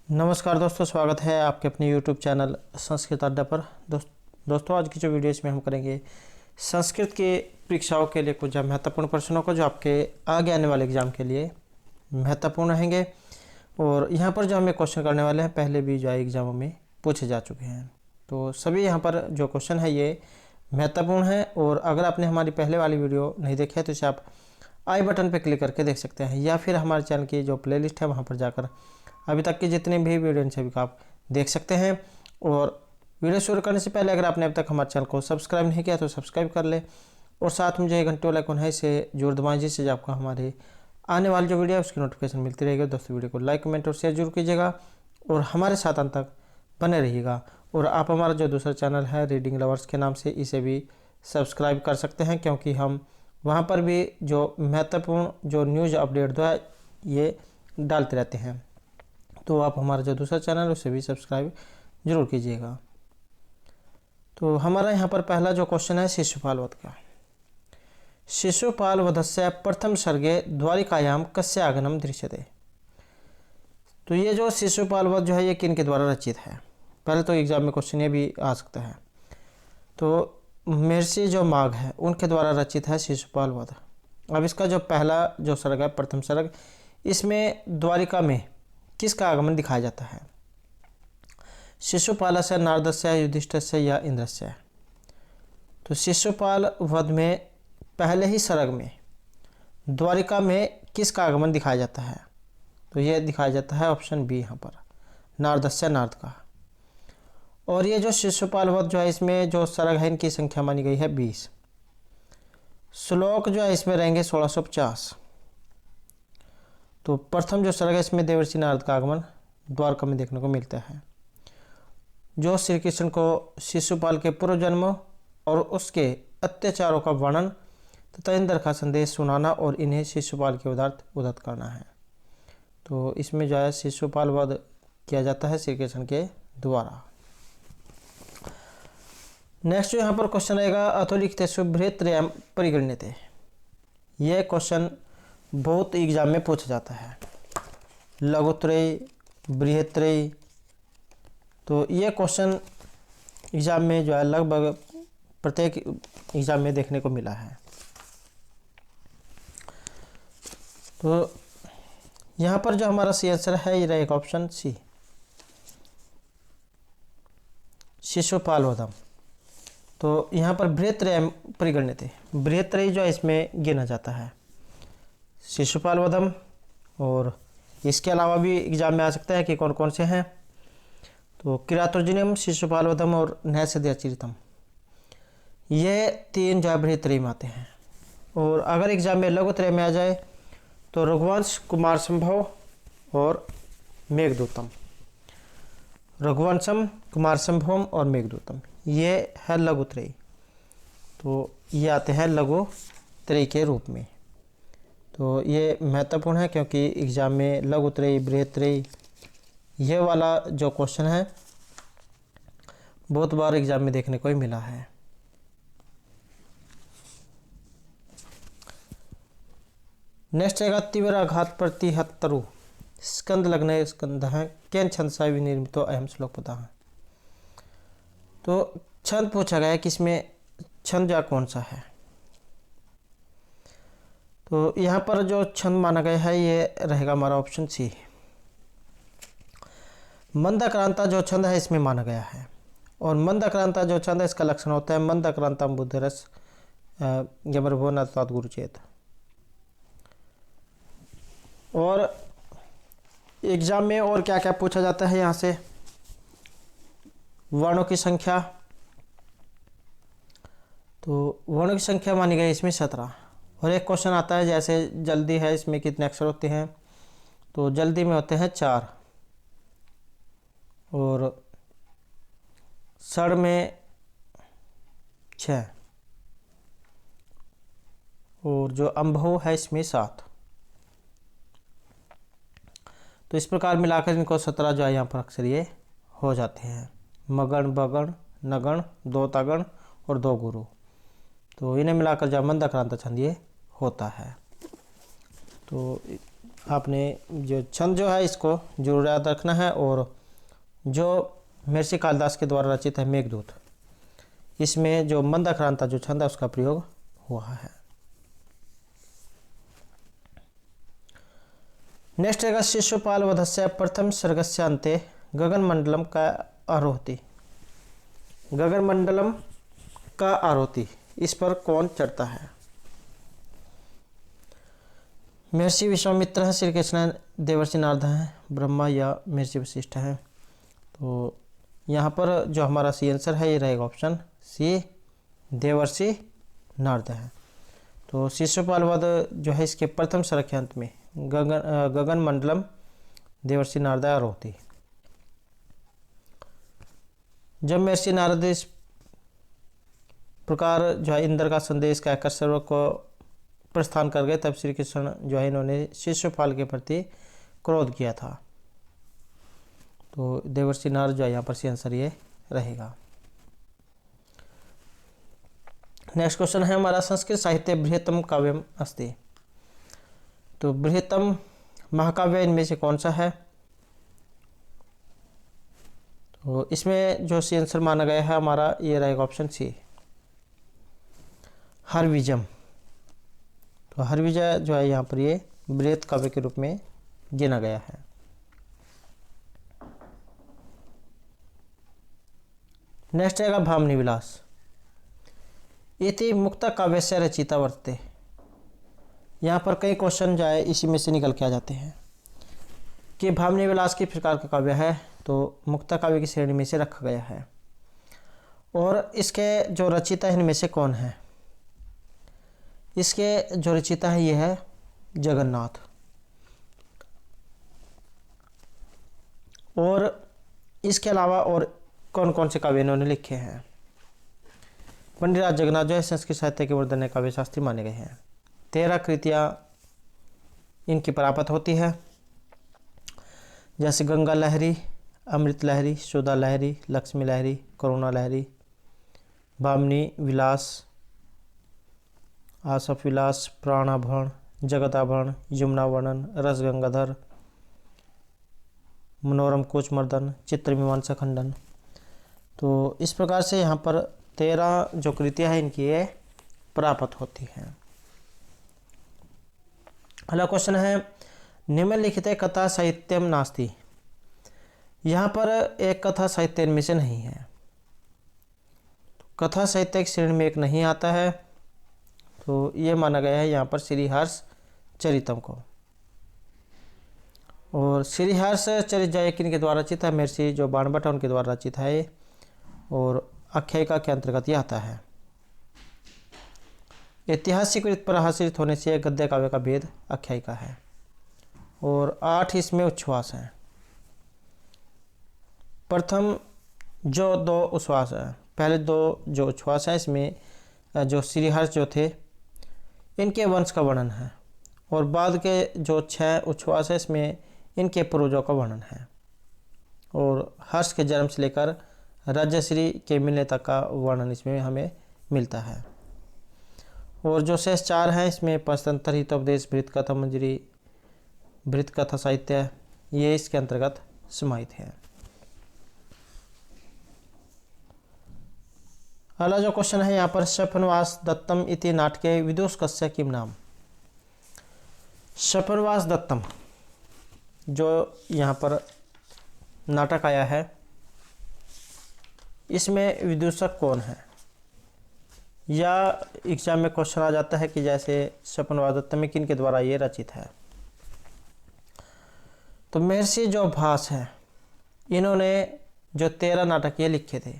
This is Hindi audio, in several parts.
नमस्कार दोस्तों, स्वागत है आपके अपने YouTube चैनल संस्कृत अड्डा पर। दोस्तों आज की जो वीडियो इसमें हम करेंगे संस्कृत के परीक्षाओं के लिए कुछ महत्वपूर्ण प्रश्नों को जो आपके आगे आने वाले एग्जाम के लिए महत्वपूर्ण रहेंगे। और यहाँ पर जो हमें क्वेश्चन करने वाले हैं पहले भी जो है एग्जामों में पूछे जा चुके हैं, तो सभी यहाँ पर जो क्वेश्चन है ये महत्वपूर्ण है। और अगर आपने हमारी पहले वाली वीडियो नहीं देखी है तो इसे आप आई बटन पर क्लिक करके देख सकते हैं, या फिर हमारे चैनल की जो प्लेलिस्ट है वहाँ पर जाकर अभी तक के जितने भी वीडियो सभी को आप देख सकते हैं। और वीडियो शुरू करने से पहले अगर आपने अब तक हमारे चैनल को सब्सक्राइब नहीं किया तो सब्सक्राइब कर ले, और साथ में जो ये घंटे वाला आइकन है इसे जोर दबाएं, जिससे आपको हमारे आने वाली जो वीडियो है उसकी नोटिफिकेशन मिलती रहेगी। दोस्तों वीडियो को लाइक कमेंट और शेयर जरूर कीजिएगा और हमारे साथ अंत तक बने रहिएगा। और आप हमारा जो दूसरा चैनल है रीडिंग लवर्स के नाम से, इसे भी सब्सक्राइब कर सकते हैं, क्योंकि हम वहाँ पर भी जो महत्वपूर्ण जो न्यूज़ अपडेट दो है ये डालते रहते हैं। तो आप हमारा जो दूसरा चैनल है उसे भी सब्सक्राइब जरूर कीजिएगा। तो हमारा यहाँ पर पहला जो क्वेश्चन है शिशुपाल वध का। शिशुपाल वधस्य प्रथम सर्गे द्वारिकायाम कस्य आगमनम दृश्यते। तो ये जो शिशुपाल वध जो है ये किन के द्वारा रचित है? पहले तो एग्जाम में क्वेश्चन ये भी आ सकता है। तो महर्षि जो माघ है उनके द्वारा रचित है शिशुपाल वध। अब इसका जो पहला जो सर्ग है प्रथम सर्ग, इसमें द्वारिका में किसका आगमन दिखाया जाता है? शिशुपाल से, नारदस्य, युधिष्ठिर या इंद्रस्य। तो शिशुपाल वध में पहले ही सर्ग में द्वारिका में किसका आगमन दिखाया जाता है? तो यह दिखाया जाता है ऑप्शन बी यहाँ पर, नारदस्य, नारद का। और ये जो शिशुपाल वध जो है इसमें जो सर्ग है इनकी संख्या मानी गई है 20। श्लोक जो है इसमें रहेंगे 1650। तो प्रथम जो सर्ग है इसमें देवर्षि नारद का आगमन द्वारका में देखने को मिलता है, जो श्री कृष्ण को शिशुपाल के पूर्व जन्म और उसके अत्याचारों का वर्णन तथा इंद्र का संदेश सुनाना और इन्हें शिशुपाल के उद्धत करना है। तो इसमें जो है शिशुपाल वध किया जाता है श्री कृष्ण के द्वारा। नेक्स्ट जो यहाँ पर क्वेश्चन रहेगा अथोलिखितेषु बृहत्त्रयम् परिगण्यते। यह क्वेश्चन बहुत एग्जाम में पूछा जाता है, लघुत्रय, बृहत्त्रय। तो ये क्वेश्चन एग्जाम में जो है लगभग प्रत्येक एग्जाम में देखने को मिला है। तो यहाँ पर जो हमारा सी आंसर है ये रहेगा ऑप्शन सी, शिशुपाल वधम। तो यहाँ पर बृहत्त्रयम् परिगण्यते, बृहत्त्रय जो है इसमें गिना जाता है शिशुपाल वधम। और इसके अलावा भी एग्जाम में आ सकता है कि कौन कौन से हैं। तो किरातोर्जुनीयम, शिशुपाल वधम और नैषधीयचरितम, ये तीन जो है बृहत्त्रय में आते हैं। और अगर एग्जाम में लघुत्रय में आ जाए तो रघुवंश, कुमार संभव और मेघदूतम। रघुवंशम, कुमार संभवम और मेघदूतम ये है लघुत्रय। तो ये आते हैं लघुत्रय के रूप में। तो ये महत्वपूर्ण है क्योंकि एग्जाम में लघुत्रय, बृहत्त्रय ये वाला जो क्वेश्चन है बहुत बार एग्जाम में देखने को ही मिला है। नेक्स्ट रहेगा तीव्र आघात प्रतिहत्तरु स्कंद लग्न स्कंद है केन छंदसा विनिर्मितो अहम श्लोक पता है। तो छंद पूछा गया कि इसमें छंद या कौन सा है। तो यहाँ पर जो छंद माना गया है ये रहेगा हमारा ऑप्शन सी, मंदाक्रांता जो छंद है इसमें माना गया है। और मंदाक्रांता जो छंद है इसका लक्षण होता है मंदाक्रांतम बुद्धिरस यमरभो न तत् गुरुचेत। और एग्जाम में और क्या क्या पूछा जाता है यहाँ से, वर्णों की संख्या। तो वर्णों की संख्या मानी गई इसमें 17। और एक क्वेश्चन आता है जैसे जल्दी है इसमें कितने अक्षर होते हैं? तो जल्दी में होते हैं 4 और सड़ में 6 और जो अम्भो है इसमें 7। तो इस प्रकार मिलाकर इनको 17 जो है यहाँ पर अक्षर ये हो जाते हैं, मगण, बगण, नगण, दो तागण और दो गुरु। तो इन्हें मिलाकर जो मंदाक्रांता छंद ये होता है। तो आपने जो छंद जो है इसको जरूर याद रखना है। और जो महर्षि कालिदास के द्वारा रचित है मेघदूत, इसमें जो मंदाक्रांता जो छंद है उसका प्रयोग हुआ है। नेक्स्ट रहेगा शिशुपाल वधस्य प्रथम सर्गस्य अंते गगन मंडलम का आरोहति। गगन मंडलम का आरोहति, इस पर कौन चढ़ता है? महर्षि विश्वामित्र है, श्री कृष्ण देवर्षि नारद हैं, ब्रह्मा या महर्षि वशिष्ठ है। तो यहाँ पर जो हमारा सी आंसर है ये रहेगा ऑप्शन सी, देवर्षि नारद है। तो शिशुपाल वध जो है इसके प्रथम सर्ग के अंत में गगन मंडलम देवर्षि नारद आरोहति। जब महर्षि नारद इस प्रकार जो है इंद्र का संदेश कहकर सर्व को प्रस्थान कर गए, तब श्री कृष्ण जो है इन्होंने शिशुपाल के प्रति क्रोध किया था। तो देवर्षि नारद जो है यहाँ पर सी आंसर ये रहेगा। नेक्स्ट क्वेश्चन है हमारा, संस्कृत साहित्य बृहत्तम काव्यम अस्ति। तो बृहत्तम महाकाव्य इनमें से कौन सा है? तो इसमें जो सी आंसर माना गया है हमारा ये रहेगा ऑप्शन सी, हरविजम। तो हरविजय जो है यहाँ पर ये बृहत काव्य के रूप में गिना गया है। नेक्स्ट रहेगा भामिनी विलास। इति मुक्त काव्य से रचिता वर्तते। यहाँ पर कई क्वेश्चन जो है इसी में से निकल के आ जाते हैं कि भामिनी विलास किस प्रकार का काव्य है। तो मुक्त काव्य की श्रेणी में से रखा गया है। और इसके जो रचिता है इनमें से कौन है? इसके जो रचिता है ये है जगन्नाथ। और इसके अलावा और कौन कौन से काव्य इन्होंने लिखे हैं? पंडित जगन्नाथ जो है संस्कृत साहित्य के वर्धन काव्य शास्त्री माने गए हैं। 13 कृतियाँ इनकी प्राप्त होती है, जैसे गंगा लहरी, अमृत लहरी, सुधा लहरी, लक्ष्मी लहरी, करुणा लहरी, भामिनी विलास, आसफ विलास, प्राणाभरण, जगताभरण, यमुना वर्णन, रस गंगाधर, मनोरम कोचमर्दन, चित्र मीमांसा खंडन। तो इस प्रकार से यहाँ पर 13 जो कृतियाँ हैं इनकी ये प्राप्त होती हैं। अगला क्वेश्चन है, निम्नलिखित कथा साहित्यम नास्ति। यहाँ पर एक कथा साहित्य इनमें से नहीं है। कथा साहित्य की श्रेणी में एक नहीं आता है। तो ये माना गया है यहाँ पर श्रीहर्ष चरितम को। और श्रीहर्ष चरित जो किन के द्वारा रचित है? महर्षि जो बाणभट्ट उनके द्वारा रचित है। और आख्यायिका के अंतर्गत यह आता है। ऐतिहासिक रीत पर आश्रित होने से गद्य काव्य का भेद आख्यायिका है। और 8 इसमें उच्छ्वास हैं। प्रथम जो 2 उच्छ्वास हैं, पहले 2 जो उच्छ्वास हैं इसमें जो श्रीहर्ष जो थे इनके वंश का वर्णन है। और बाद के जो 6 उच्छ्वास है इसमें इनके पूर्वजों का वर्णन है। और हर्ष के जन्म से लेकर राजश्री के मिलने तक का वर्णन इसमें हमें मिलता है। और जो शेष 4 हैं इसमें पंचतंत्र, हितोपदेश, बृहत कथा मंजरी, बृहत कथा साहित्य, ये इसके अंतर्गत समाहित है। अगला जो क्वेश्चन है यहाँ पर, शपनवास दत्तम इति नाटके विदुषकस्य किम नाम। शपनवास दत्तम जो यहाँ पर नाटक आया है इसमें विदूषक कौन है? या एग्जाम में क्वेश्चन आ जाता है कि जैसे शपनवास दत्तम में किन के द्वारा ये रचित है। तो महर्षि जो भास है इन्होंने जो 13 नाटक ये लिखे थे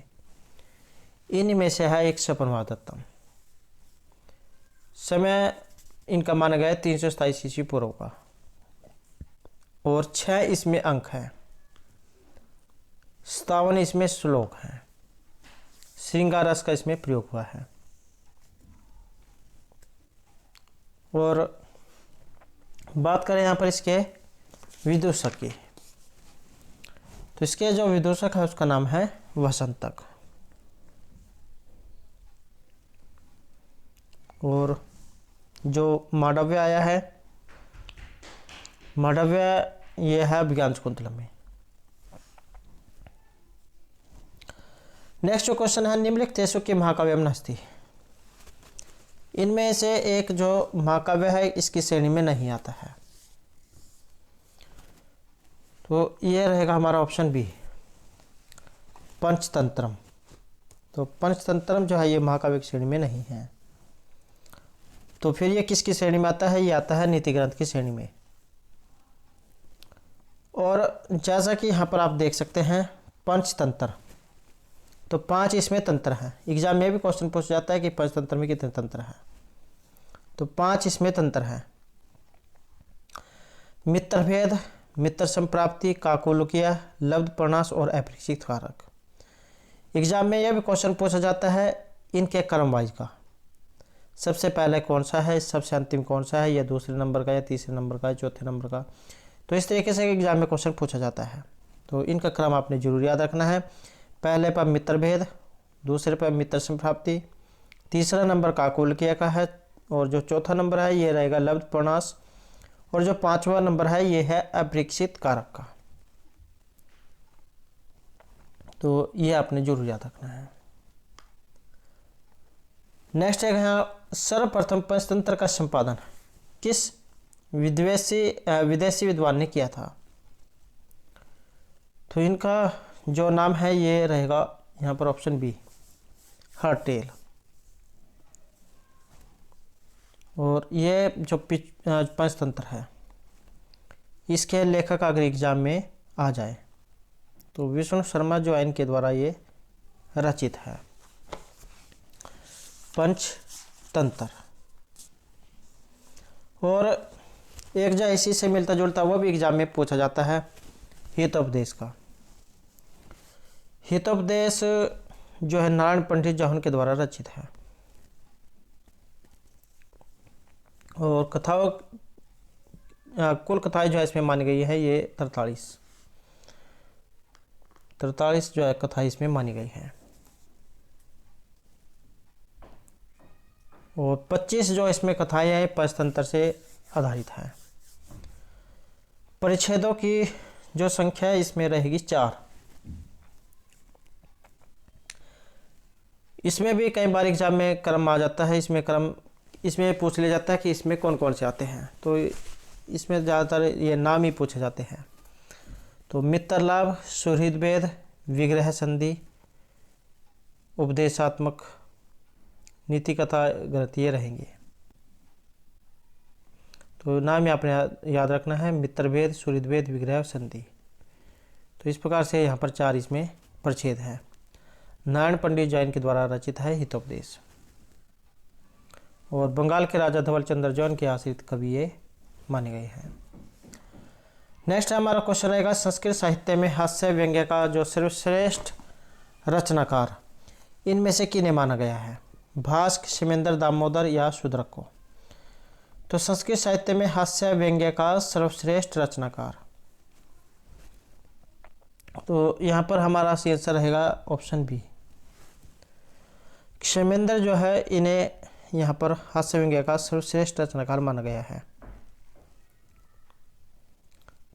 इनमें से है एक शपनवास दत्तम। समय इनका माना गया 327 ईस्वी पूर्व का। और 6 इसमें अंक हैं, 57 इसमें श्लोक हैं, श्रृंगार रस का इसमें प्रयोग हुआ है। और बात करें यहाँ पर इसके विदूषक की, तो इसके जो विदूषक है उसका नाम है वसंतक। और जो मांडव्य आया है मांडव्य ये है अभिज्ञान शाकुंतलम में। नेक्स्ट जो क्वेश्चन है, निम्नलिखित देशों की महाकाव्य हस्ती, इनमें से एक जो महाकाव्य है इसकी श्रेणी में नहीं आता है, तो ये रहेगा हमारा ऑप्शन बी, पंचतंत्रम। तो पंचतंत्रम जो है ये महाकाव्य की श्रेणी में नहीं है। तो फिर ये किसकी श्रेणी में आता है? ये आता है नीति ग्रंथ की श्रेणी में। और जैसा कि यहाँ पर आप देख सकते हैं पंचतंत्र, तो 5 इसमें तंत्र हैं। एग्जाम में भी क्वेश्चन पूछा जाता है कि पंचतंत्र में कितने तंत्र हैं, तो 5 इसमें तंत्र हैं। मित्रभेद, मित्र संप्राप्ति, काकोलुकिया, लब्ध प्रणाश और अपरीक्षित कारक। एग्जाम में यह भी क्वेश्चन पूछा जाता है इनके क्रम वाइज का, सबसे पहले कौन सा है, सबसे अंतिम कौन सा है, या दूसरे नंबर का, या तीसरे नंबर का, या चौथे नंबर का। तो इस तरीके से एग्जाम में क्वेश्चन पूछा जाता है। तो इनका क्रम आपने जरूर याद रखना है। पहले पर मित्रभेद, दूसरे पर मित्र संप्राप्ति, तीसरा नंबर काकोलकिया का है, और जो चौथा नंबर है ये रहेगा लब्ध प्रणाश, और जो 5वां नंबर है ये है अपरीक्षित कारक का। तो ये आपने जरूर याद रखना है। नेक्स्ट है यहाँ, सर्वप्रथम पंचतंत्र का संपादन किस विदेशी विद्वान ने किया था? तो इनका जो नाम है ये रहेगा यहाँ पर ऑप्शन बी, हर्टेल। और ये जो पंचतंत्र है इसके लेखक अगर एग्जाम में आ जाए तो विष्णु शर्मा जो है इनके द्वारा ये रचित है पंचतंत्र। और एक जो इसी से मिलता जुलता वो भी एग्जाम में पूछा जाता है, हितोपदेश का। हितोपदेश जो है नारायण पंडित जौहन के द्वारा रचित है। और कथाओं कुल कथाएं जो है इसमें मानी गई है ये 43 जो है कथा इसमें मानी गई है। और 25 जो इसमें कथाएं हैं पंचतंत्र से आधारित है। परिच्छेदों की जो संख्या है इसमें रहेगी 4। इसमें भी कई बार एग्जाम में क्रम आ जाता है, इसमें पूछ लिया जाता है कि इसमें कौन कौन से आते हैं। तो इसमें ज़्यादातर ये नाम ही पूछे जाते हैं। तो मित्रलाभ, सुहृद भेद, विग्रह संधि, उपदेशात्मक, नीति कथा ग्रंथ ये रहेंगे। तो नाम ही आपने याद रखना है, मित्रभेद, सुहृद भेद, विग्रह संधि। तो इस प्रकार से यहाँ पर 4 इसमें परिच्छेद है। नारायण पंडित जैन के द्वारा रचित है हितोपदेश। और बंगाल के राजा धवल चंद्र जैन के आश्रित कवि ये माने गए हैं। नेक्स्ट हमारा क्वेश्चन रहेगा, संस्कृत साहित्य में हास्य व्यंग्य का जो सर्वश्रेष्ठ रचनाकार इनमें से किन्हें माना गया है? भास्कर, क्षेमेंद्र, दामोदर या शूद्रक को? तो संस्कृत साहित्य में हास्य व्यंग्य का सर्वश्रेष्ठ रचनाकार, तो यहाँ पर हमारा सी आंसर रहेगा ऑप्शन बी, क्षेमेंद्र जो है इन्हें यहाँ पर हास्य व्यंग्य का सर्वश्रेष्ठ रचनाकार माना गया है।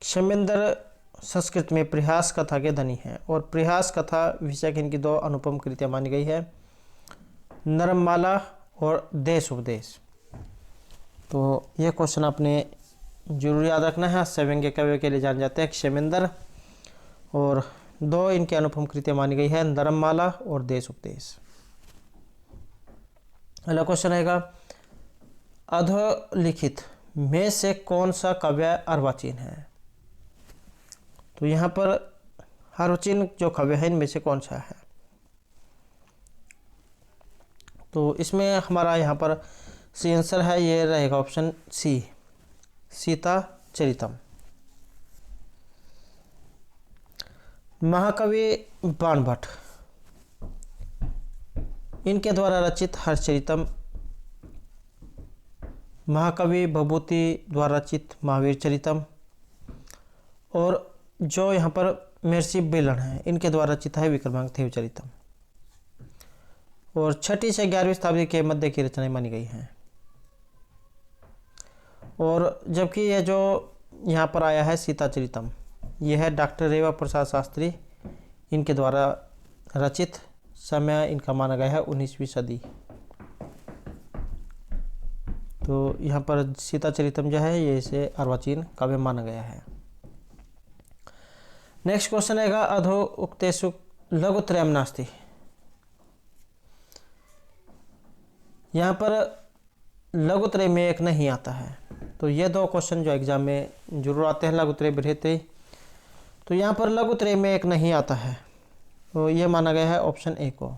क्षेमेंद्र संस्कृत में प्रयास कथा के धनी हैं और प्रयास कथा विषय की इनकी 2 अनुपम कृतियाँ मानी गई है, नरममाला और देश उपदेश। तो ये क्वेश्चन आपने जरूर याद रखना है। हास्य व्यंग्य कवि के लिए जाने जाते हैं क्षेमेंद्र, और 2 इनकी अनुपम कृतियाँ मानी गई है, नरममाला और देश उपदेश। अगला क्वेश्चन रहेगा, अधोलिखित में से कौन सा काव्य अर्वाचीन है? तो यहाँ पर अर्वाचीन जो काव्य है इनमें से कौन सा है? तो इसमें हमारा यहाँ पर सी आंसर है, ये रहेगा ऑप्शन सी, सीता चरितम। महाकवि बाणभट्ट इनके द्वारा रचित हर्षचरितम, महाकवि भभूति द्वारा रचित महावीर चरितम, और जो यहाँ पर महर्षि बेलन है इनके द्वारा रचित है विक्रमांक देवचरितम। और 6वीं से 11वीं शताब्दी के मध्य की रचनाएं मानी गई हैं। और जबकि ये जो यहाँ पर आया है सीताचरितम। यह है डॉक्टर रेवा प्रसाद शास्त्री इनके द्वारा रचित। समय इनका माना गया है 19वीं सदी। तो यहाँ पर सीताचरितम जो है ये इसे अर्वाचीन काव्य माना गया है। नेक्स्ट क्वेश्चन रहेगा अधो उक्तेषु लघुत्रयम नास्ति। यहाँ पर लघुत्रय में एक नहीं आता है। तो ये दो क्वेश्चन जो एग्जाम में जरूर आते हैं, लघुत्रय बृहत्रय। तो यहाँ पर लघुत्रय में एक नहीं आता है, तो ये माना गया है ऑप्शन ए को।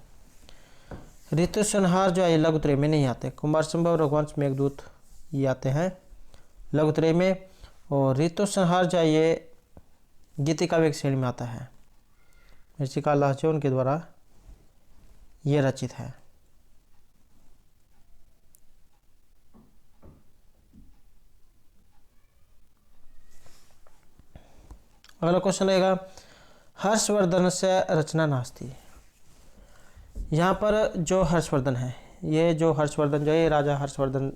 ऋतु संहार जो है लघुत्रय में नहीं आते। कुमार संभव, रघुवंश, मेघदूत ये आते हैं लघुत्रय में। और ऋतु संहार जो है ये गीति काव्य की श्रेणी में आता है। ऋषिका लहजे उनके द्वारा ये रचित है। अगला क्वेश्चन रहेगा हर्षवर्धन से रचना नास्ति। यहाँ पर जो हर्षवर्धन है, ये जो हर्षवर्धन जो है राजा हर्षवर्धन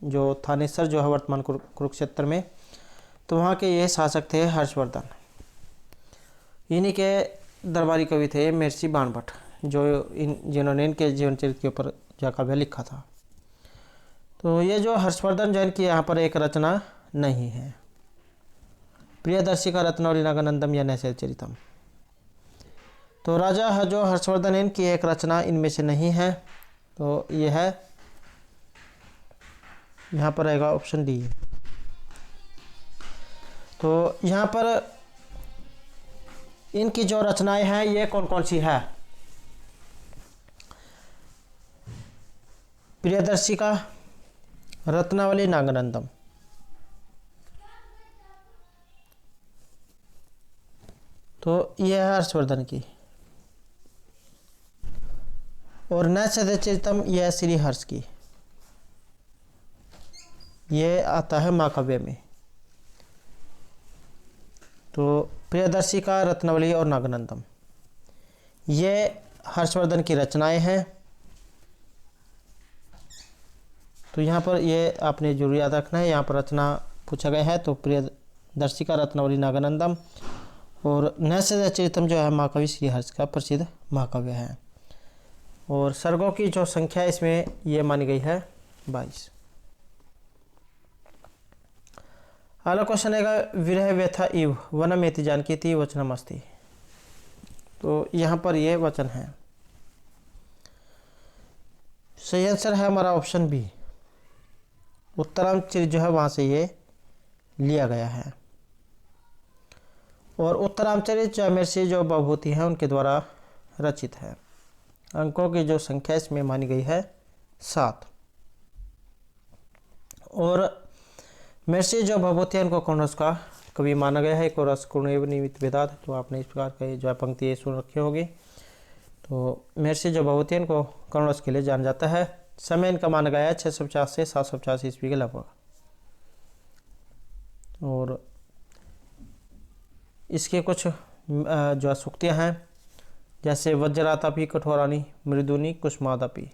जो थानेसर जो है वर्तमान कुरुक्षेत्र में, तो वहाँ के ये शासक थे हर्षवर्धन। इन्हीं के दरबारी कवि थे महर्षि बाणभट्ट, जो जिन्होंने इनके जीवन चरित्र के ऊपर जो काव्य लिखा था। तो ये जो हर्षवर्धन जो इनकी यहाँ पर एक रचना नहीं है। प्रियदर्शी का रत्नावली नागानंदम या नैषधीयचरितम। तो राजा जो हर्षवर्धन इनकी एक रचना इनमें से नहीं है। तो ये है, यहाँ पर रहेगा ऑप्शन डी। तो यहाँ पर इनकी जो रचनाएं हैं ये कौन कौन सी है? प्रियदर्शी का, रत्नावली, नागानंदम। तो यह है हर्षवर्धन की। और नैषधीयचरितम यह श्री हर्ष की, ये आता है महाकाव्य में। तो प्रियदर्शी का, रत्नावली और नागानंदम ये हर्षवर्धन की रचनाएं हैं। तो यहाँ पर ये आपने जरूर याद रखना है, यहाँ पर रचना पूछा गया है। तो प्रियदर्शी का, रत्नावली, नागानंदम। और नैषधीयचरितम जो है महाकवि श्री हर्ष का प्रसिद्ध महाकाव्य है। और सर्गों की जो संख्या इसमें ये मानी गई है 22। अगला क्वेश्चन है विरह व्यथा इव वनमेति जानकीति वचनमस्ति। तो यहाँ पर ये वचन है। सही आंसर है हमारा ऑप्शन बी। उत्तरांचल जो है वहाँ से ये लिया गया है। और उत्तरांचल महर्षि जो भवभूति हैं उनके द्वारा रचित है। अंकों की जो संख्या इसमें मानी गई है 7। और महर्षि जो भवभूति हैं उनको कौन रस का कवि माना गया है। एक और रस पूर्ण एवं निमित्त वेदात। तो आपने इस प्रकार की जो है पंक्ति सुन रखी होगी। तो महर्षि जो भवभूति हैं इनको कौन रस के लिए जाना जाता है। समय इनका माना गया है 650 से 750 ईस्वी के लगभग। और इसके कुछ जो सूक्तियाँ हैं, जैसे वज्रातापि कठोरानी मृदुनी कुष्मादापि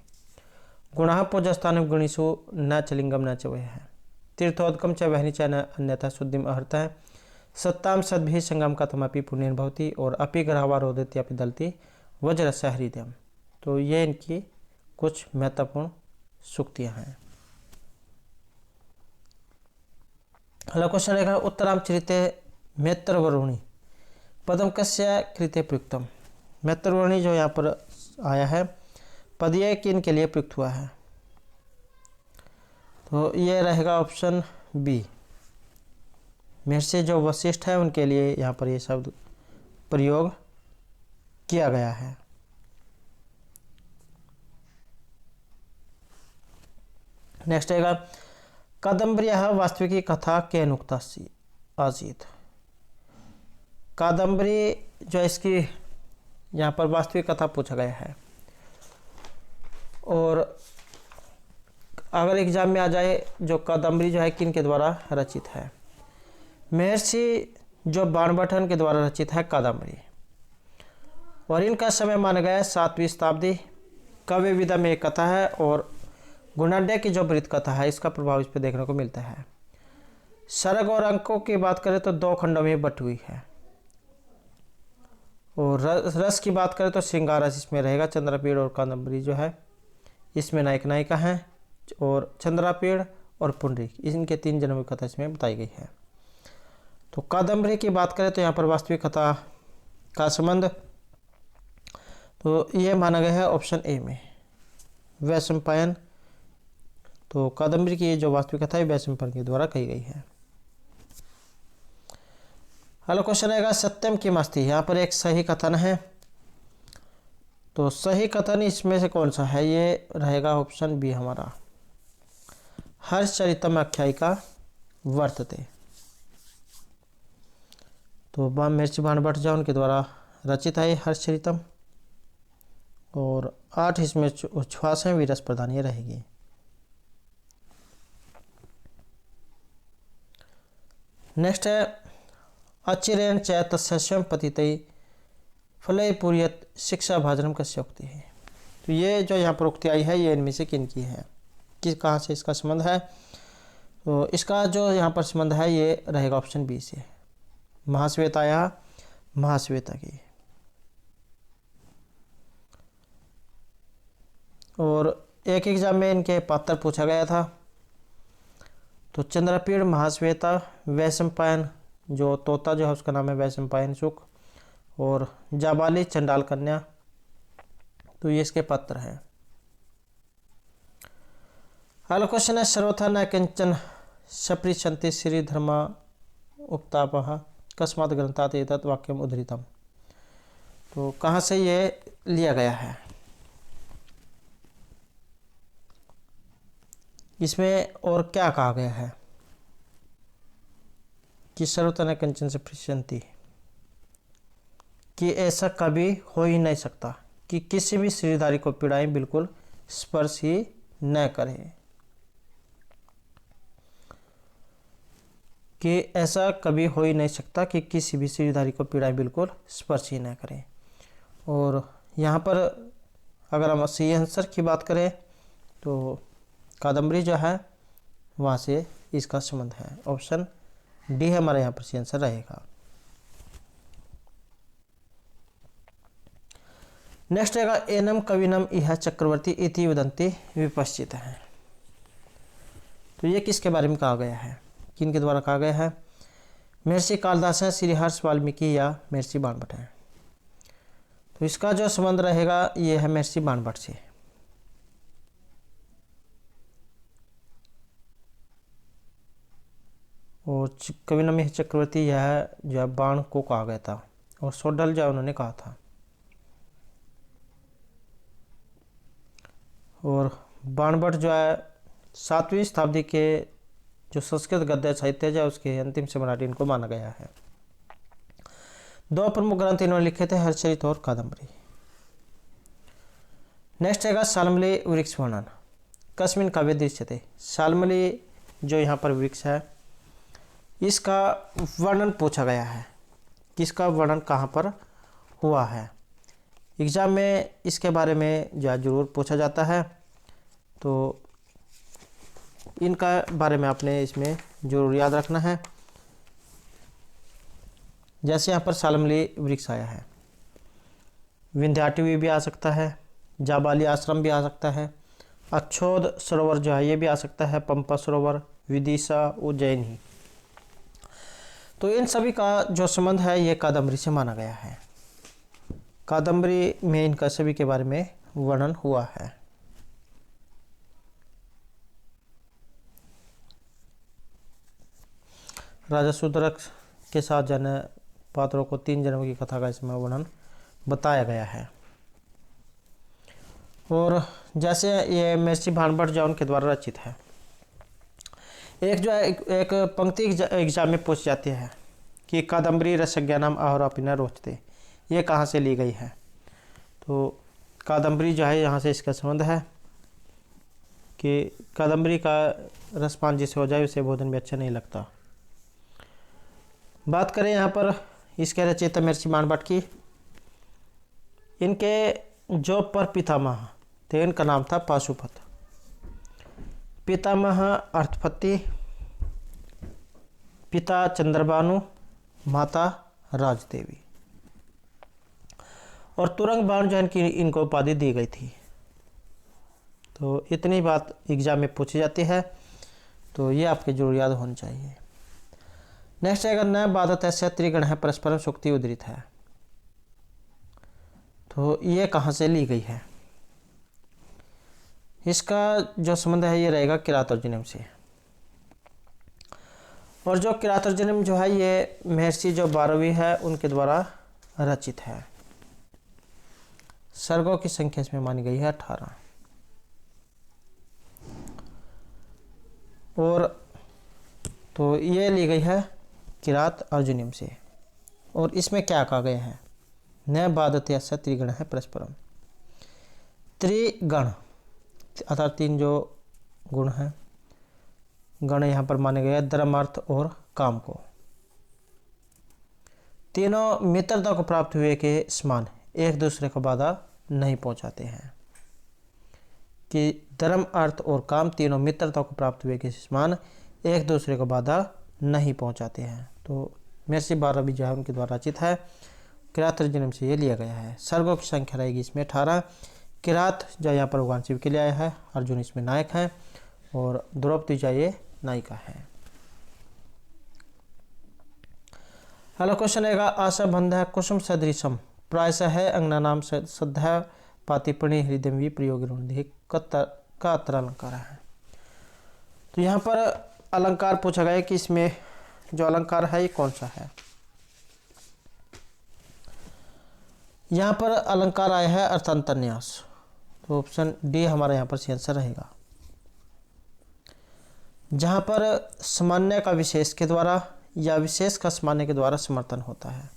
गुणाः पूजस्थान गणेशो न च लिंगम न च वह है तीर्थोदकम च वहनी च न अन्यथा शुद्धिम अहर्त है सत्ताम सद्भि संगम कथमपि पुण्यन भवति और अपि ग्रहवा रोदति अपि दलति वज्रस्य हृदयम। तो ये इनकी कुछ महत्वपूर्ण सूक्तियाँ हैं। अगला क्वेश्चन रहेगा उत्तरामचरिते मैत्रवरुणि पदम कस्य कृते प्रयुक्तम। मैत्रवरुणि जो यहाँ पर आया है पद ये किन के लिए प्रयुक्त हुआ है। तो ये रहेगा ऑप्शन बी। महर्षि जो वशिष्ठ है उनके लिए यहाँ पर ये शब्द प्रयोग किया गया है। नेक्स्ट रहेगा कादम्बर्याः वास्तविकी कथा के नुक्ता आसीत। कादम्बरी जो इसकी यहाँ पर वास्तविक कथा पूछा गया है। और अगर एग्जाम में आ जाए जो कादम्बरी जो है किन के द्वारा रचित है। महर्षि जो बाणभट्ट के द्वारा रचित है कादम्बरी। और इनका समय माना गया है 7वीं शताब्दी। काव्य विधा में एक कथा है और गुणाढ्य की जो वृत्त कथा है इसका प्रभाव इस पर देखने को मिलता है। सरग और अंकों की बात करें तो 2 खंडों में बटी हुई है। और रस की बात करें तो श्रृंगार रस इसमें रहेगा। चंद्रापेड़ और कादम्बरी जो है इसमें नायक नायिका हैं, और चंद्रापेड़ और पुंडरीक इनके 3 जन्मों की कथा इसमें बताई गई है। तो कादम्बरी की बात करें तो यहाँ पर वास्तविक कथा का संबंध तो ये माना गया है ऑप्शन ए में, वैशंपायन। तो कादम्बरी की जो वास्तविक कथा है वैशंपायन के द्वारा कही गई है। अगला क्वेश्चन रहेगा सत्यम की मस्ती। यहाँ पर एक सही कथन है, तो सही कथन इसमें से कौन सा है? ये रहेगा ऑप्शन बी हमारा, हर्षचरितम आख्यायिका वर्तते। तो महर्षि बाणभट्ट जो उनके द्वारा रचित है हर्षचरितम, और 8 इसमें उच्छ्वास हैं, वीरस प्रधान ये रहेगी। नेक्स्ट है अचिरेण च तस्यं पतितै फलय पूर्यत शिक्षा भाजनम कस्य उक्ति है। तो ये जो यहाँ पर उक्ति आई है ये इनमें से किन की है, कहाँ से इसका संबंध है? तो इसका जो यहाँ पर संबंध है ये रहेगा ऑप्शन बी से, महाश्वेता या महाश्वेता की। और एक एग्जाम में इनके पात्र पूछा गया था। तो चंद्रपीड़, महाश्वेता, वैशंपायन जो तोता जो है उसका नाम है वैशंपायन शुक, और जाबाली चंडाल कन्या, तो ये इसके पात्र हैं। अगला क्वेश्चन है सर्वथा न किंचन सपृच्छन्ति श्री धर्मा उक्तापः कस्मात् ग्रंथात् एतत् वाक्यम उद्धृतम्। तो कहाँ से ये लिया गया है? इसमें और क्या कहा गया है कि सर्वथा न किंचन सपृच्छन्ति, कि ऐसा कभी हो ही नहीं सकता कि किसी भी श्रीधारी को पीड़ाएं बिल्कुल स्पर्श ही न करें, कि ऐसा कभी हो ही नहीं सकता कि किसी भी श्रीधारी को पीड़ाएं बिल्कुल स्पर्श ही न करें। और यहाँ पर अगर हम सही आंसर की बात करें तो कादम्बरी जो है वहाँ से इसका संबंध है। ऑप्शन डी है हमारा यहाँ पर सही आंसर रहेगा। नेक्स्ट रहेगा एनम कविनम इह चक्रवर्ती इति वदन्ति विपश्चित है। तो ये किसके बारे में कहा गया है, किन के द्वारा कहा गया है? महर्षि कालिदास है, श्री हर्ष वाल्मीकि या महर्षि बाणभट्ट है। तो इसका जो संबंध रहेगा ये है महर्षि बाणभट्ट से। और कविनम इह चक्रवर्ती यह जो है बाण को कहा गया था, और सोडल जो उन्होंने कहा था। और बाणभट्ट जो है 7वीं शताब्दी के जो संस्कृत गद्य साहित्य है उसके अंतिम सम्राट इनको माना गया है। 2 प्रमुख ग्रंथ इन्होंने लिखे थे, हर्षचरित और कादम्बरी। नेक्स्ट है शाल्मली वृक्ष वर्णन कस्मिन काव्ये दृश्यते। शाल्मली जो यहाँ पर वृक्ष है इसका वर्णन पूछा गया है, किसका वर्णन कहाँ पर हुआ है। एग्जाम में इसके बारे में जरूर पूछा जाता है, तो इनका बारे में आपने इसमें जरूर याद रखना है। जैसे यहाँ पर शाल्मली वृक्ष आया है, विंध्याटवी भी आ सकता है, जाबाली आश्रम भी आ सकता है, अच्छोद सरोवर जो है ये भी आ सकता है, पंपा सरोवर, विदिशा, उज्जैनी। तो इन सभी का जो संबंध है ये कादम्बरी से माना गया है। कादम्बरी में इनका सभी के बारे में वर्णन हुआ है। राजा शूद्रक के साथ जन पात्रों को 3 जन्मों की कथा का इसमें वर्णन बताया गया है। और जैसे ये महर्षि बाणभट्ट जो उनके द्वारा रचित है। एक जो है एक पंक्ति एग्जाम में पूछ जाती है कि कादम्बरी रसज्ञानम आहोरापि न रोचते, ये कहाँ से ली गई है? तो कादम्बरी जो है यहाँ से इसका संबंध है कि कादम्बरी का रसपान जिसे हो जाए उसे भोजन भी अच्छा नहीं लगता। बात करें यहाँ पर इसके रचयिता महर्षि बाणभट्ट की, इनके जो पर पितामह थे इनका नाम था पाशुपत। पितामह अर्थपति पिता चंद्रभानु, माता राजदेवी। और तुरंग बाण जो इनकी इनको उपाधि दी गई थी। तो इतनी बात एग्जाम में पूछी जाती है, तो ये आपके जरूर याद होनी चाहिए। नेक्स्ट अगर न बाधत है त्रिगण है परस्परम सुक्ति उद्धृत है, तो ये कहाँ से ली गई है? इसका जो संबंध है ये रहेगा किरातर्जुनीम से। और जो किरातर्जुनीम जो है ये महर्षि जो 12वीं है उनके द्वारा रचित है। सर्गों की संख्या इसमें मानी गई है 18। और तो ये ली गई है किरात अर्जुनीम से। और इसमें क्या कहा गया है? न बाधते अस्य त्रिगण है परस्परम। त्रिगण अर्थात 3 जो गुण हैं, गण यहाँ पर माने गए धर्म अर्थ और काम को। तीनों मित्रता को प्राप्त हुए के समान एक दूसरे को बाधा नहीं पहुंचाते हैं। कि धर्म अर्थ और काम तीनों मित्रता को प्राप्त हुए के समान एक दूसरे को बाधा नहीं पहुंचाते हैं। तो महर्षि 12वीं जो है उनके द्वारा रचित है। किरातर्जुनीम से ये लिया गया है। सर्गों की संख्या रहेगी इसमें 18। किरात जो यहाँ पर भगवान शिव के लिए आया है, अर्जुन इसमें नायक है और द्रौपदी जो ये नायिका है। अगला क्वेश्चन रहेगा आशा बंध है कुसुम सदृशम प्रायश है अंगना नाम सद्धा पातिपणि हृदय प्रयोग का अत्र अलंकार है। तो यहाँ पर अलंकार पूछा गया कि इसमें जो अलंकार है ये कौन सा है। यहाँ पर अलंकार आया है अर्थांतरन्यास। तो ऑप्शन डी हमारा यहाँ पर सी आंसर रहेगा। जहाँ पर सामान्य का विशेष के द्वारा या विशेष का सामान्य के द्वारा समर्थन होता है,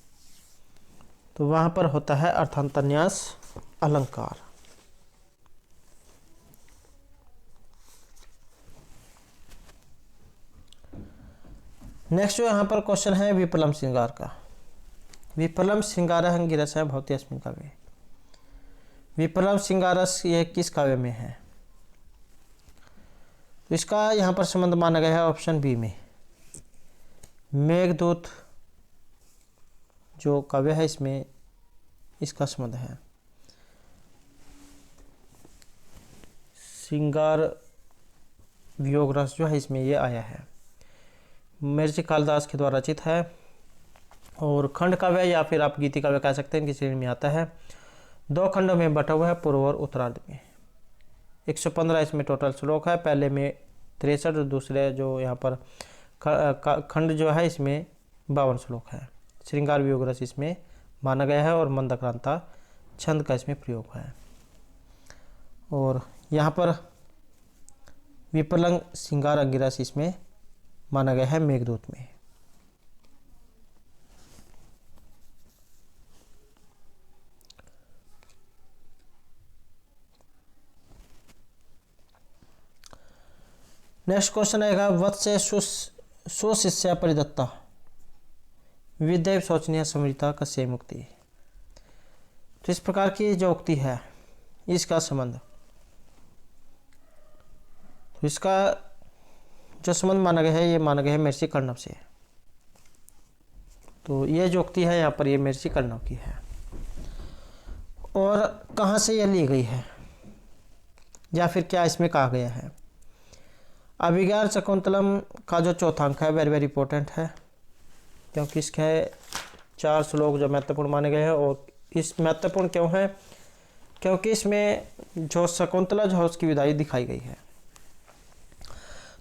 तो वहाँ पर होता है अर्थांतरन्यास अलंकार। नेक्स्ट जो यहाँ पर क्वेश्चन है विप्लम श्रृंगार का। विप्लम श्रृंगार अंगिरस है भवती अस्मिन् काव्ये। विप्लम श्रृंगारस ये किस काव्य में है? तो इसका यहाँ पर संबंध माना गया है ऑप्शन बी में। मेघदूत जो काव्य है इसमें इसका संबंध है। श्रृंगार वियोग रस जो है इसमें ये आया है। महर्षि कालिदास के द्वारा रचित है और खंड काव्य या फिर आप गीति काव्य कह सकते हैं, इनकी श्रेणी में आता है। 2 खंडों में बटा हुआ है, पूर्व और उत्तरार्ध में। 115 इसमें टोटल श्लोक है। पहले में 63 और दूसरे जो यहाँ पर खंड जो है इसमें 52 श्लोक है। श्रृंगार वियोग रस इसमें माना गया है और मंदाक्रांता छंद का इसमें प्रयोग है। और यहाँ पर विप्लंग श्रृंगार अंगिरस इसमें माना गया है मेघदूत में। नेक्स्ट क्वेश्चन आएगा वत्से सुशिष्या परिदत्ता विद्या शोचनीय समृता कस्य मुक्ति। तो इस प्रकार की जो उक्ति है इसका संबंध, तो इसका जो संबंध माना गया है ये माना गया है महर्षि कर्णव से। तो ये जो उक्ति है यहाँ पर ये महर्षि कर्णव की है। और कहाँ से ये ली गई है या फिर क्या इसमें कहा गया है? अभिज्ञान शकुंतलम का जो चौथा अंक है वेरी वेरी इंपॉर्टेंट है, क्योंकि इसके 4 श्लोक जो महत्वपूर्ण माने गए हैं। और इस महत्वपूर्ण क्यों है? क्योंकि इसमें जो शकुंतला जो है उसकी विदाई दिखाई गई है।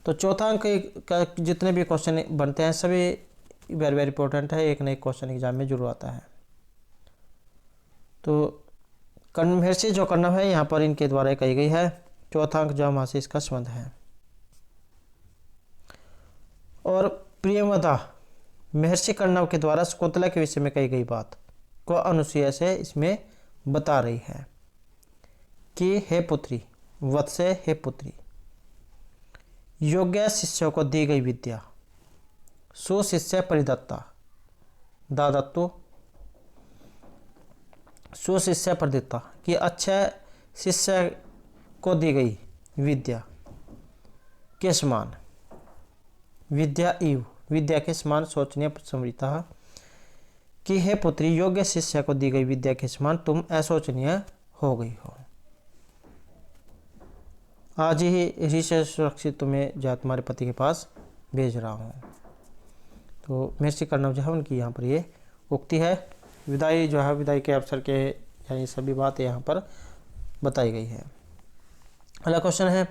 तो चौथा अंक का जितने भी क्वेश्चन बनते हैं सभी वेरी वेरी इंपॉर्टेंट है, एक न एक क्वेश्चन एग्जाम में जरूर आता है। तो महर्षि जो कर्णव है यहाँ पर इनके द्वारा कही गई है। चौथा अंक जो वहाँ से इसका संबंध है। और प्रियमदा महर्षि कर्णव के द्वारा शकुंतला के विषय में कही गई बात को अनुसूया से इसमें बता रही है कि हे पुत्री, वत्से हे पुत्री, योग्य शिष्यों को दी गई विद्या सुशिष्य परिदत्ता दादत्तु सुशिष्य परिदत्ता कि अच्छे शिष्य को दी गई विद्या के समान विद्या इव विद्या के समान सोचनीय समृता कि हे पुत्री, योग्य शिष्य को दी गई विद्या के समान तुम अशोचनीय हो गई हो। आज ही ऋषि से सुरक्षित तुम्हें जो तुम्हारे पति के पास भेज रहा हूँ। तो महर्षि कर्णव जो है उनकी यहाँ पर ये उक्ति है। विदाई जो है, विदाई के अवसर के यानी सभी बातें यहाँ पर बताई गई है। अगला क्वेश्चन है,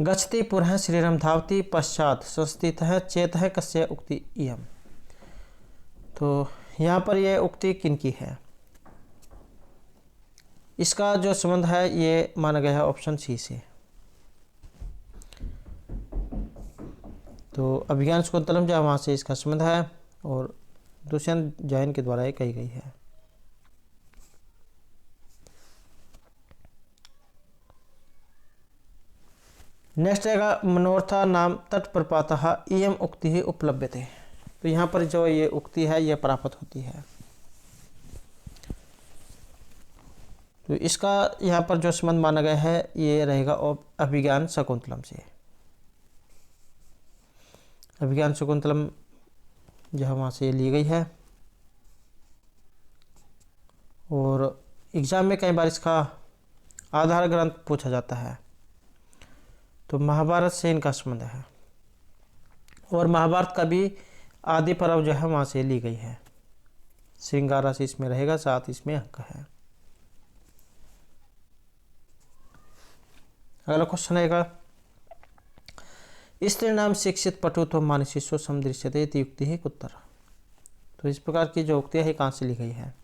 गच्छति पुरः श्रीरम धावति पश्चात संस्थितः चेतः कस्य उक्ति इयम्। तो यहाँ पर यह उक्ति किनकी है? इसका जो संबंध है ये माना गया है ऑप्शन सी से। तो अभिज्ञान शाकुंतलम जो वहाँ से इसका संबंध है और दुष्यंत जैन के द्वारा ये कही गई है। नेक्स्ट रहेगा, मनोर्था नाम तत्प्रपातः इयम उक्ति ही उपलभ्यते। तो यहाँ पर जो ये उक्ति है ये प्राप्त होती है। तो इसका यहाँ पर जो संबंध माना गया है ये रहेगा अभिज्ञान शाकुंतलम से। अभिज्ञान शाकुंतलम जो है वहाँ से ली गई है और एग्जाम में कई बार इसका आधार ग्रंथ पूछा जाता है। तो महाभारत से इनका संबंध है और महाभारत का भी आदि पर्व जो है वहाँ से ली गई है। श्रृंगार राशि इसमें रहेगा, 7 इसमें अंक है। अगला क्वेश्चन रहेगा, स्त्री नाम शिक्षित पटुत्व मानसिस्व समदृश्यते इति युक्ति ही कुत्र। तो इस प्रकार की जो उक्ति है कहाँ से ली गई है?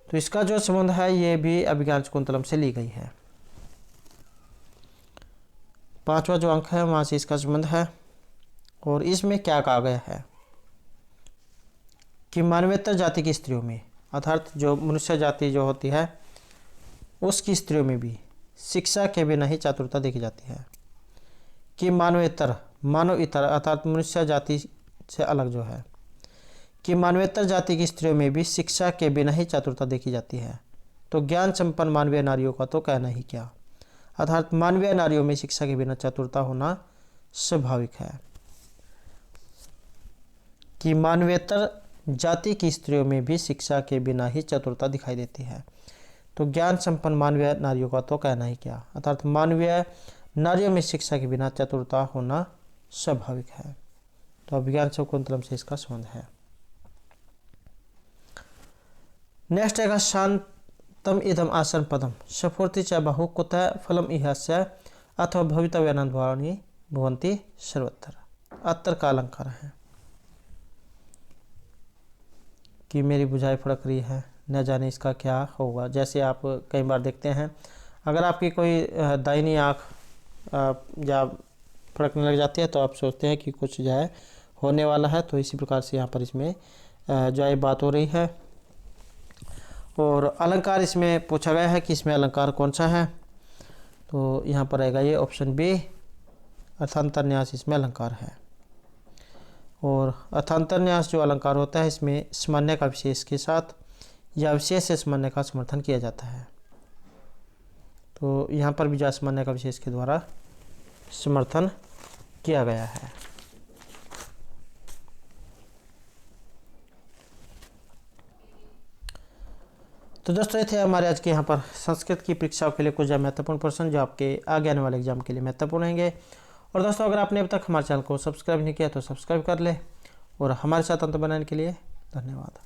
तो इसका जो संबंध है ये भी अभिज्ञान शाकुंतलम से ली गई है। 5वां जो अंक है वहाँ से इसका संबंध है और इसमें क्या कहा गया है कि मानवेतर जाति की स्त्रियों में, अर्थात जो मनुष्य जाति जो होती है उसकी स्त्रियों में भी शिक्षा के बिना ही चातुरता देखी जाती है। कि मानवेतर, मानव इतर अर्थात मनुष्य जाति से अलग जो है, कि मानवेतर जाति की स्त्रियों में भी शिक्षा के बिना ही चातुरता देखी जाती है। तो ज्ञान संपन्न मानवीय नारियों का तो कहना ही क्या, अर्थात मानवीय नारियों में शिक्षा के बिना चतुरता होना स्वाभाविक है। कि मानवेतर जाति की स्त्रियों में भी शिक्षा के बिना ही चतुरता दिखाई देती है। तो ज्ञान संपन्न मानवीय नारियों का तो कहना ही क्या, अर्थात मानवीय नारियों में शिक्षा के बिना चतुरता होना स्वाभाविक है। तो अभिज्ञान शाकुंतलम से इसका संबंध है। नेक्स्ट है, शांतम इदम आसन पदम सफूर्ति च बहु कुतः फलम इहस्य अथवा भवितव्यानंद भावनी भवंती सर्वत्र। अत्र का अलंकार है कि मेरी बुझाई फड़क रही है, न जाने इसका क्या होगा। जैसे आप कई बार देखते हैं, अगर आपकी कोई दाहिनी आँख या फड़कने लग जाती है तो आप सोचते हैं कि कुछ जो है होने वाला है। तो इसी प्रकार से यहाँ पर इसमें जो है बात हो रही है। और अलंकार इसमें पूछा गया है कि इसमें अलंकार कौन सा है। तो यहाँ पर रहेगा ये ऑप्शन बी, अर्थांतरन्यास इसमें अलंकार है। और अर्थांतरन्यास जो अलंकार होता है इसमें सामान्य का विशेष के साथ या विशेष से सामान्य का समर्थन किया जाता है। तो यहाँ पर भी सामान्य का विशेष के द्वारा समर्थन किया गया है। तो दोस्तों ये थे हमारे आज के यहाँ पर संस्कृत की परीक्षाओं के लिए कुछ महत्वपूर्ण प्रश्न जो आपके आगे आने वाले एग्जाम के लिए महत्वपूर्ण रहेंगे। और दोस्तों अगर आपने अब तक हमारे चैनल को सब्सक्राइब नहीं किया तो सब्सक्राइब कर ले और हमारे साथ अंत बनाने के लिए धन्यवाद।